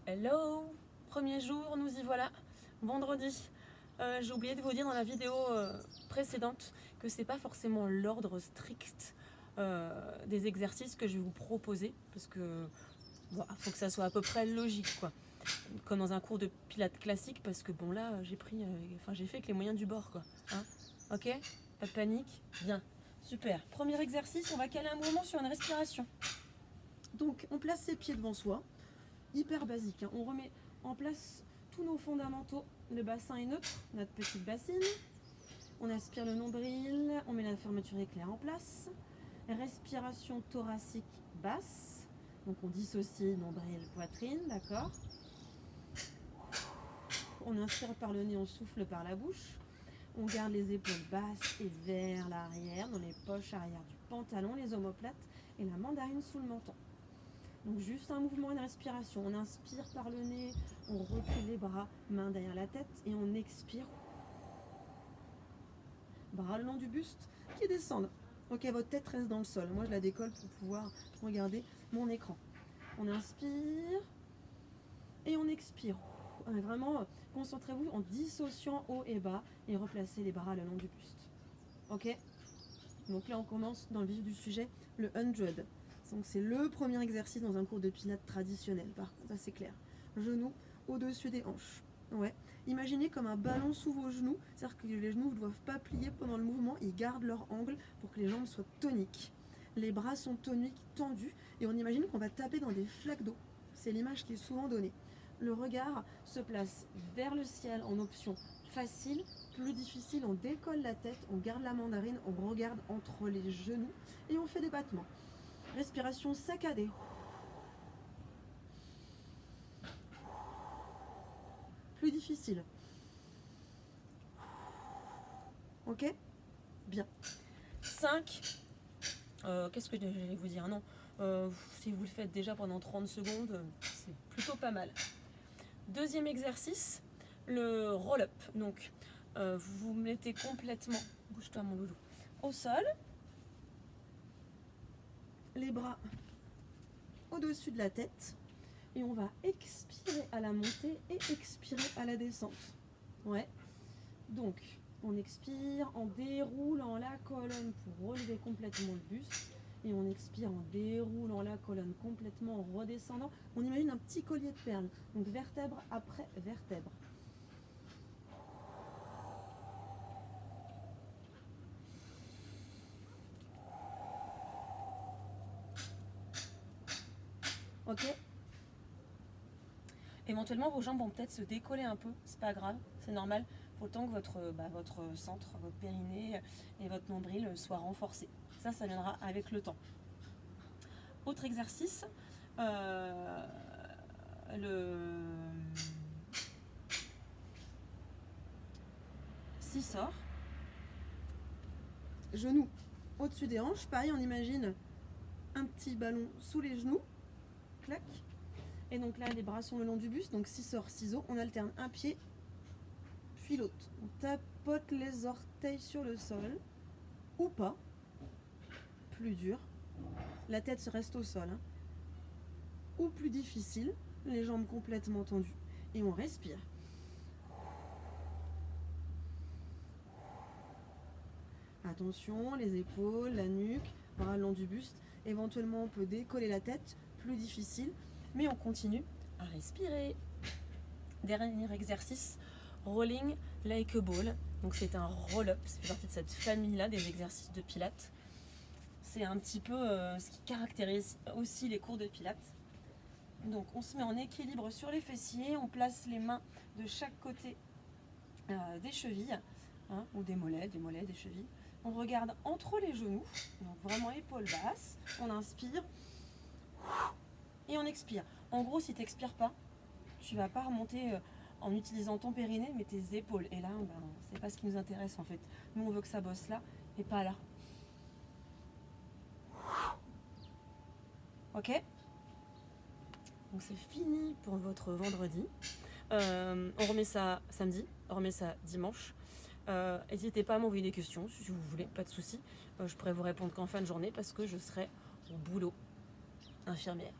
Hello, premier jour, nous y voilà, vendredi. J'ai oublié de vous dire dans la vidéo précédente que c'est pas forcément l'ordre strict des exercices que je vais vous proposer, parce que voilà, faut que ça soit à peu près logique, quoi, comme dans un cours de pilates classique, parce que bon là j'ai j'ai fait avec les moyens du bord, quoi. Hein, ok, pas de panique, bien, super. Premier exercice, on va caler un mouvement sur une respiration. Donc on place ses pieds devant soi. Hyper basique, hein. On remet en place tous nos fondamentaux. Le bassin est neutre, notre petite bassine. On aspire le nombril, on met la fermeture éclair en place. Respiration thoracique basse. Donc on dissocie nombril, poitrine, d'accord. On inspire par le nez, on souffle par la bouche. On garde les épaules basses et vers l'arrière, dans les poches arrière du pantalon, les omoplates et la mandarine sous le menton. Donc juste un mouvement, une respiration. On inspire par le nez, on recule les bras, mains derrière la tête et on expire. Bras le long du buste qui descendent. Ok, votre tête reste dans le sol. Moi je la décolle pour pouvoir regarder mon écran. On inspire et on expire. Vraiment, concentrez-vous en dissociant haut et bas et replacez les bras le long du buste. Ok? Donc là on commence dans le vif du sujet, le 100. Donc c'est le premier exercice dans un cours de pilates traditionnel. Par contre, ça c'est clair. Genoux au-dessus des hanches. Ouais. Imaginez comme un ballon sous vos genoux, c'est-à-dire que les genoux ne doivent pas plier pendant le mouvement, ils gardent leur angle pour que les jambes soient toniques. Les bras sont toniques, tendus, et on imagine qu'on va taper dans des flaques d'eau. C'est l'image qui est souvent donnée. Le regard se place vers le ciel en option facile. Plus difficile, on décolle la tête, on garde la mandarine, on regarde entre les genoux et on fait des battements. Respiration saccadée. Plus difficile. Ok? Bien. 5. Qu'est-ce que j'allais vous dire? Non. Si vous le faites déjà pendant 30 secondes, c'est plutôt pas mal. Deuxième exercice, le roll-up. Donc, vous vous mettez complètement, bouge-toi mon loulou, au sol. Les bras au-dessus de la tête. Et on va expirer à la montée et expirer à la descente. Ouais. Donc, on expire en déroulant la colonne pour relever complètement le buste. Et on expire en déroulant la colonne complètement, en redescendant. On imagine un petit collier de perles. Donc, vertèbre après vertèbre. Ok? Éventuellement, vos jambes vont peut-être se décoller un peu. C'est pas grave, c'est normal. Il faut autant que votre centre, votre périnée et votre nombril soient renforcés. Ça viendra avec le temps. Autre exercice, le scissor. Genoux au-dessus des hanches. Pareil, on imagine un petit ballon sous les genoux. Clac. Et donc là, les bras sont le long du buste. Donc scissor, ciseaux. On alterne un pied, puis l'autre. On tapote les orteils sur le sol. Ou pas. Plus dur. La tête se reste au sol. Hein. Ou plus difficile. Les jambes complètement tendues. Et on respire. Attention, les épaules, la nuque, bras le long du buste. Éventuellement, on peut décoller la tête, plus difficile, mais on continue à respirer. Dernier exercice, rolling like a ball. Donc c'est un roll-up, ça fait partie de cette famille-là des exercices de pilates. C'est un petit peu ce qui caractérise aussi les cours de pilates. Donc on se met en équilibre sur les fessiers, on place les mains de chaque côté des chevilles, hein, ou des mollets, des chevilles. On regarde entre les genoux, donc vraiment épaules basses. On inspire et on expire. En gros, si tu n'expires pas, tu ne vas pas remonter en utilisant ton périnée, mais tes épaules. Et là, c'est pas ce qui nous intéresse en fait. Nous, on veut que ça bosse là et pas là. Ok? Donc c'est fini pour votre vendredi. On remet ça samedi, on remet ça dimanche. N'hésitez pas à m'envoyer des questions si vous voulez, pas de souci. Je pourrais vous répondre qu'en fin de journée parce que je serai au boulot, infirmière.